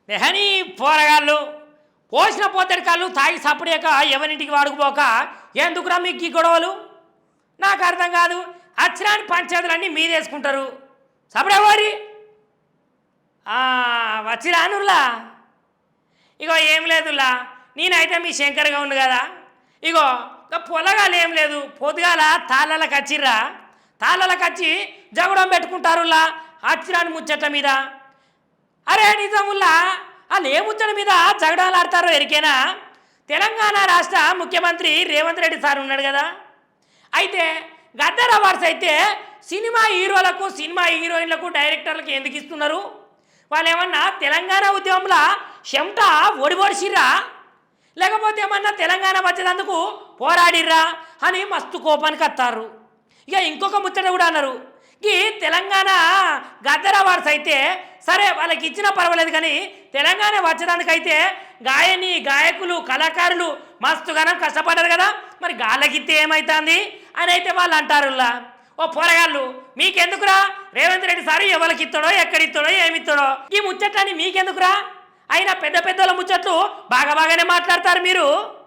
నెహని పోరగాళ్ళు పోసిన పోతడి కాళ్ళు తాగి సప్పుడేక ఎవరింటికి వాడుకుపోక ఎందుకురా మీకు ఈ గొడవలు నాకు అర్థం కాదు. అచ్చరాని పంచాయతీలన్నీ మీదేసుకుంటారు. సప్పుడేవారి వచ్చిరానులా ఇగో ఏం లేదులా, నేనైతే మీ శంకర్గా ఉంది కదా. ఇగో ఇంకా పొలగాలు ఏం లేదు, పొద్దుగాల తాళ్ళకి వచ్చిర్రా, తాళ్ళకి వచ్చి జగడం పెట్టుకుంటారులా అచ్చిరాని ముచ్చట్ల మీద. అరే నిజముల్లా వాళ్ళు ఏ ముచ్చట మీద జగడాలు ఆడతారో ఎరికేనా? తెలంగాణ రాష్ట్ర ముఖ్యమంత్రి రేవంత్ రెడ్డి సార్ ఉన్నాడు కదా, అయితే గద్దర్ అవార్డ్స్ అయితే సినిమా హీరోలకు సినిమా హీరోయిన్లకు డైరెక్టర్లకు ఎందుకు ఇస్తున్నారు? వాళ్ళు ఏమన్నా తెలంగాణ ఉద్యమంలో చెమట ఒడిసిర్రా, లేకపోతే ఏమన్నా తెలంగాణ వచ్చేందుకు పోరాడిర్రా అని మస్తు కోపానికి వస్తారు. ఇక ఇంకొక ముచ్చట కూడా అన్నారు, ఈ తెలంగాణ గద్దర్ అవార్డ్స్ అయితే సరే వాళ్ళకి ఇచ్చినా పర్వాలేదు, కానీ తెలంగాణ వచ్చేదానికైతే గాయకులు కళాకారులు మస్తుగానం కష్టపడ్డారు కదా, మరి గాళ్ళకిస్తే ఏమవుతుంది అని అయితే వాళ్ళు అంటారులా. ఓ పోరగాళ్ళు మీకెందుకురా రేవంత్ రెడ్డి సార్ ఎవరికి ఇస్తాడో ఎక్కడిస్తాడో ఏమిస్తాడో ఈ ముచ్చట్లని మీకెందుకురా? అయినా పెద్ద పెద్దల ముచ్చట్లు బాగానే మాట్లాడతారు మీరు.